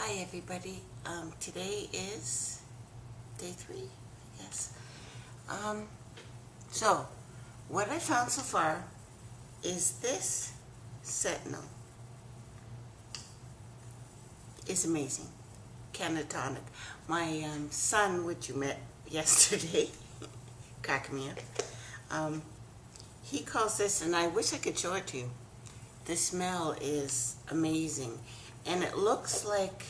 Hi everybody. Today is day 3, I guess. So, what I found so far is this Sentinel is amazing. Canatonic. My son, which you met yesterday, cracking me up, he calls this, and I wish I could show it to you. The smell is amazing. And it looks like,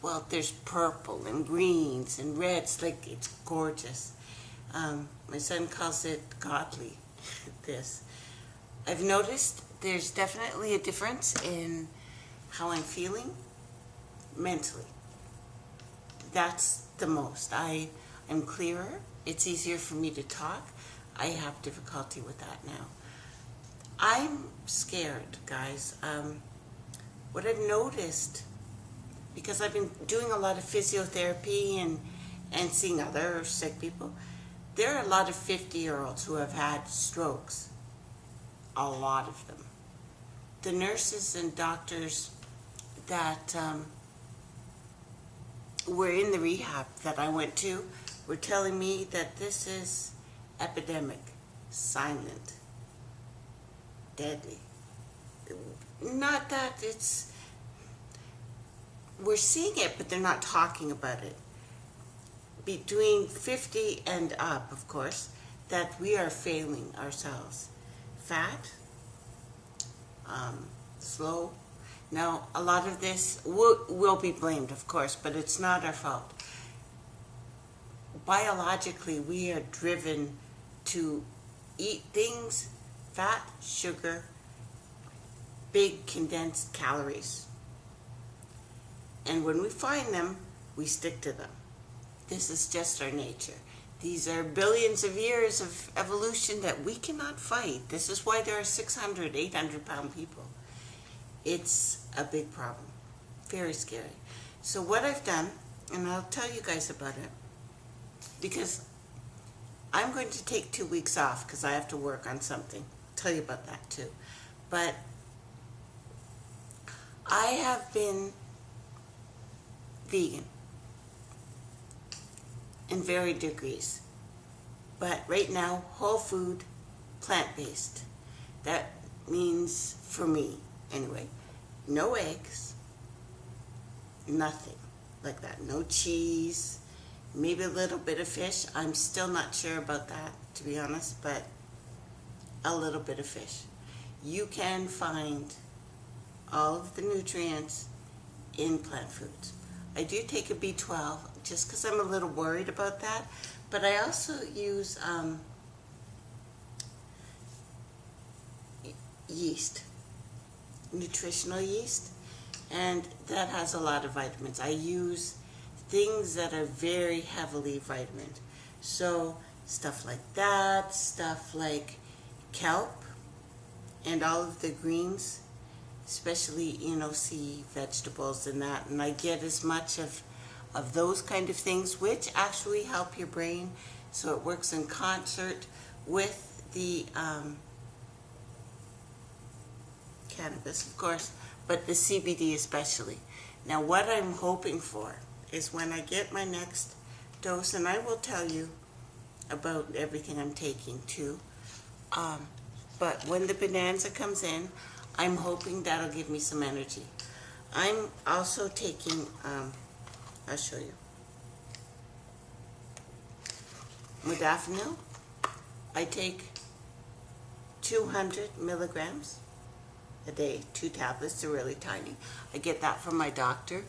well, there's purple and greens and reds, like it's gorgeous. My son calls it godly, this. I've noticed there's definitely a difference in how I'm feeling mentally. That's the most. I'm clearer. It's easier for me to talk. I have difficulty with that now. I'm scared, guys. What I've noticed, because I've been doing a lot of physiotherapy and seeing other sick people, there are a lot of 50-year-olds who have had strokes. A lot of them. The nurses and doctors that were in the rehab that I went to were telling me that this is epidemic, silent, deadly. Not that it's, we're seeing it, but they're not talking about it. Between 50 and up, of course, that we are failing ourselves. Fat, slow. Now, a lot of this will be blamed, of course, but it's not our fault. Biologically, we are driven to eat things, fat, sugar, big condensed calories. And when we find them, we stick to them. This is just our nature. These are billions of years of evolution that we cannot fight. This is why there are 600, 800-pound people. It's a big problem. Very scary. So what I've done, and I'll tell you guys about it, because I'm going to take 2 weeks off because I have to work on something. I'll tell you about that too. But I have been vegan in varied degrees. But right now, whole food, plant-based. That means, for me anyway, no eggs, nothing like that. No cheese, maybe a little bit of fish. I'm still not sure about that, to be honest, but a little bit of fish. You can find all of the nutrients in plant foods. I do take a B12 just because I'm a little worried about that, but I also use yeast, nutritional yeast, and that has a lot of vitamins. I use things that are very heavily vitamined. So stuff like that, stuff like kelp, and all of the greens, especially, sea vegetables and that. And I get as much of those kind of things, which actually help your brain. So it works in concert with the cannabis, of course, but the CBD especially. Now, what I'm hoping for is when I get my next dose, and I will tell you about everything I'm taking too, but when the bonanza comes in, I'm hoping that'll give me some energy. I'm also taking, I'll show you, modafinil. I take 200 milligrams a day, 2 tablets. They're really tiny. I get that from my doctor.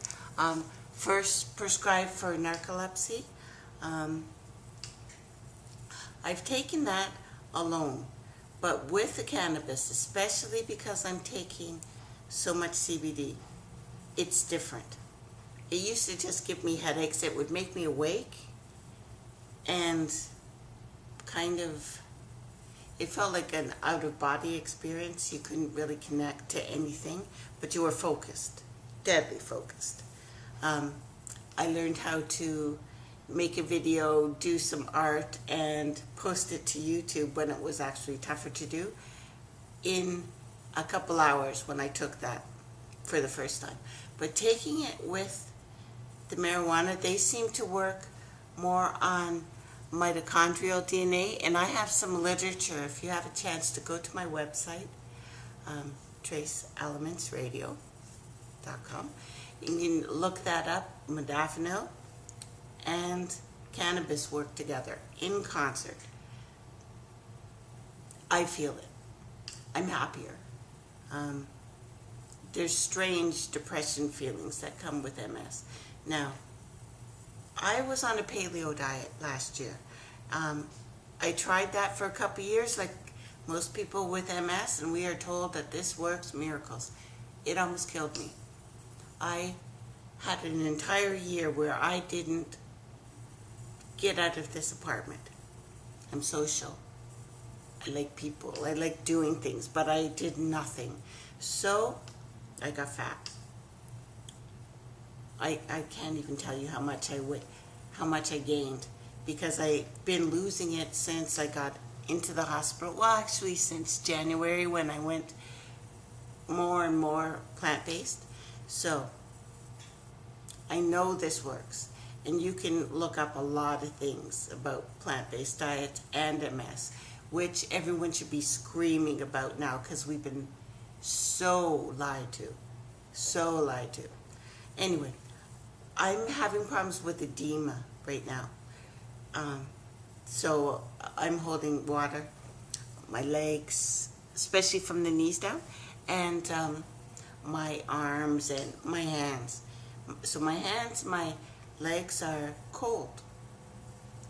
First prescribed for narcolepsy. I've taken that alone. But with the cannabis, especially because I'm taking so much CBD, it's different. It used to just give me headaches. It would make me awake and kind of, it felt like an out-of-body experience. You couldn't really connect to anything, but you were focused, deadly focused. I learned how to make a video, do some art, and post it to YouTube when it was actually tougher to do in a couple hours when I took that for the first time. But taking it with the marijuana, they seem to work more on mitochondrial DNA, and I have some literature. If you have a chance to go to my website, traceelementsradio.com, you can look that up. Modafinil and cannabis work together in concert. I feel it. I'm happier. There's strange depression feelings that come with MS. Now, I was on a paleo diet last year. I tried that for a couple years, like most people with MS, and we are told that this works miracles. It almost killed me. I had an entire year where I didn't get out of this apartment. I'm social. I like people. I like doing things, but I did nothing. So I got fat. I can't even tell you how much I gained, because I've been losing it since I got into the hospital. Well, actually since January, when I went more and more plant-based. So I know this works, and you can look up a lot of things about plant-based diets and MS, which everyone should be screaming about now, because we've been so lied to. Anyway, I'm having problems with edema right now. So I'm holding water, my legs, especially from the knees down, and my arms and my hands. So my hands, my legs are cold.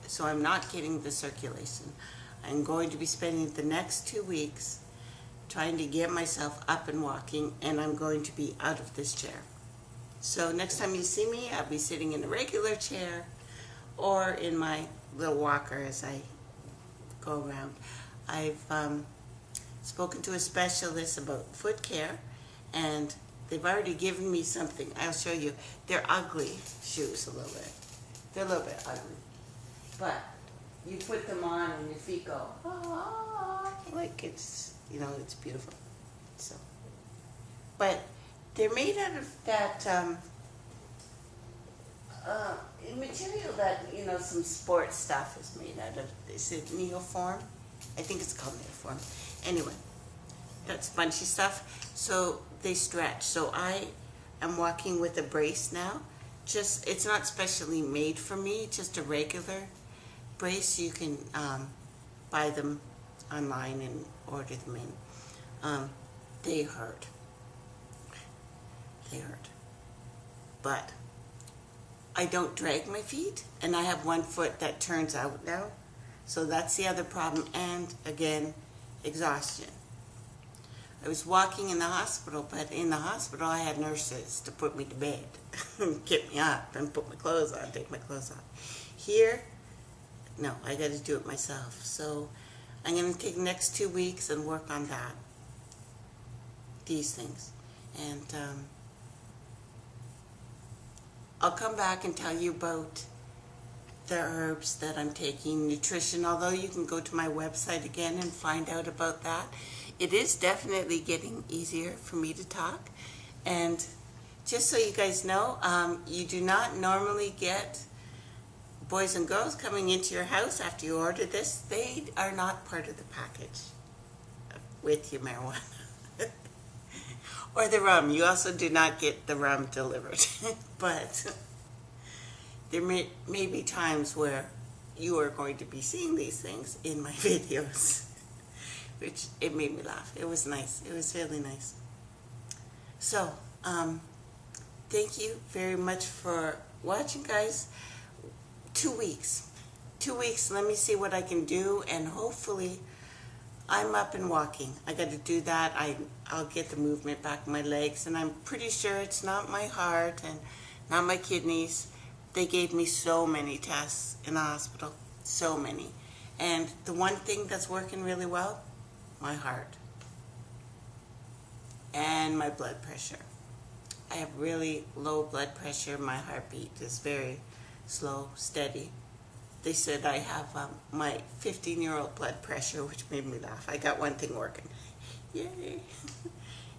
So I'm not getting the circulation. I'm going to be spending the next 2 weeks trying to get myself up and walking, and I'm going to be out of this chair. So next time you see me, I'll be sitting in a regular chair or in my little walker as I go around. I've spoken to a specialist about foot care, and they've already given me something. I'll show you. They're ugly shoes a little bit. They're a little bit ugly. But you put them on and your feet go, ah, like it's, it's beautiful. So, but they're made out of that material that, some sports stuff is made out of. Is it Neoform? I think it's called Neoform. Anyway, that spongy stuff. So they stretch. So I am walking with a brace now. It's not specially made for me, just a regular brace. You can buy them online and order them in. They hurt. But I don't drag my feet, and I have one foot that turns out now. So that's the other problem, and again, exhaustion. I was walking in the hospital, but in the hospital I had nurses to put me to bed, get me up and put my clothes on, take my clothes off. Here, no, I got to do it myself. So I'm going to take the next 2 weeks and work on that, these things. And I'll come back and tell you about the herbs that I'm taking, nutrition, although you can go to my website again and find out about that. It is definitely getting easier for me to talk. And just so you guys know, you do not normally get boys and girls coming into your house after you order this. They are not part of the package with your marijuana. Or the rum. You also do not get the rum delivered. But there may be times where you are going to be seeing these things in my videos. Which, it made me laugh. It was nice. It was really nice. So, thank you very much for watching, guys. 2 weeks. 2 weeks. Let me see what I can do, and hopefully I'm up and walking. I got to do that. I'll get the movement back in my legs, and I'm pretty sure it's not my heart and not my kidneys. They gave me so many tests in the hospital. So many. And the one thing that's working really well, my heart and my blood pressure. I have really low blood pressure. My heartbeat is very slow, steady. They said I have my 15-year-old blood pressure, which made me laugh. I got one thing working. Yay.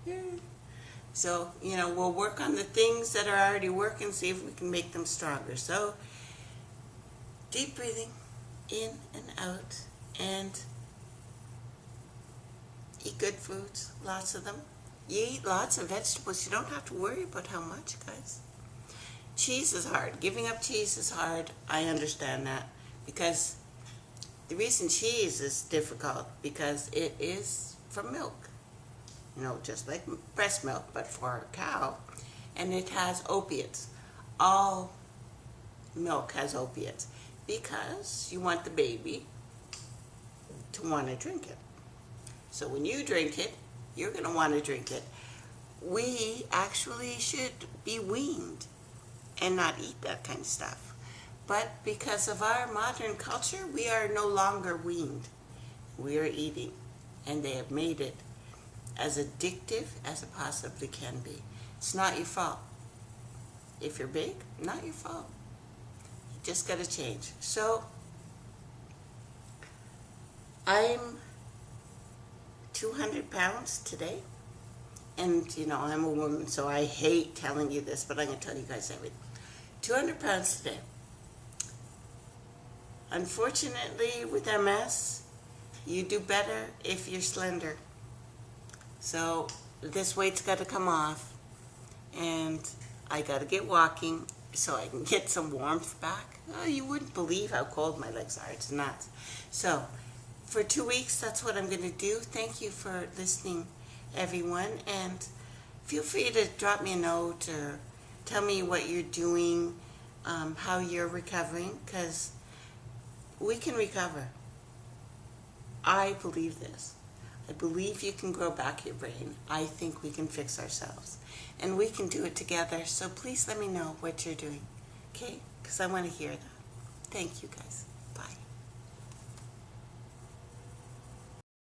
Yay. So, we'll work on the things that are already working, see if we can make them stronger. So, deep breathing, in and out, and eat good foods, lots of them. You eat lots of vegetables. You don't have to worry about how much, guys. Cheese is hard. Giving up cheese is hard. I understand that. Because the reason cheese is difficult, because it is from milk. Just like breast milk, but for a cow. And it has opiates. All milk has opiates. Because you want the baby to want to drink it. So when you drink it, you're going to want to drink it. We actually should be weaned and not eat that kind of stuff. But because of our modern culture, we are no longer weaned. We are eating. And they have made it as addictive as it possibly can be. It's not your fault. If you're big, not your fault. You just got to change. So, I'm 200 pounds today. And, I'm a woman, so I hate telling you this, but I'm going to tell you guys everything. 200 pounds today. Unfortunately, with MS, you do better if you're slender. So, this weight's got to come off, and I got to get walking so I can get some warmth back. Oh, you wouldn't believe how cold my legs are. It's nuts. So, for 2 weeks, that's what I'm going to do. Thank you for listening, everyone, and feel free to drop me a note or tell me what you're doing, how you're recovering, because we can recover. I believe this. I believe you can grow back your brain. I think we can fix ourselves. And we can do it together. So please let me know what you're doing. Okay? Because I want to hear that. Thank you, guys.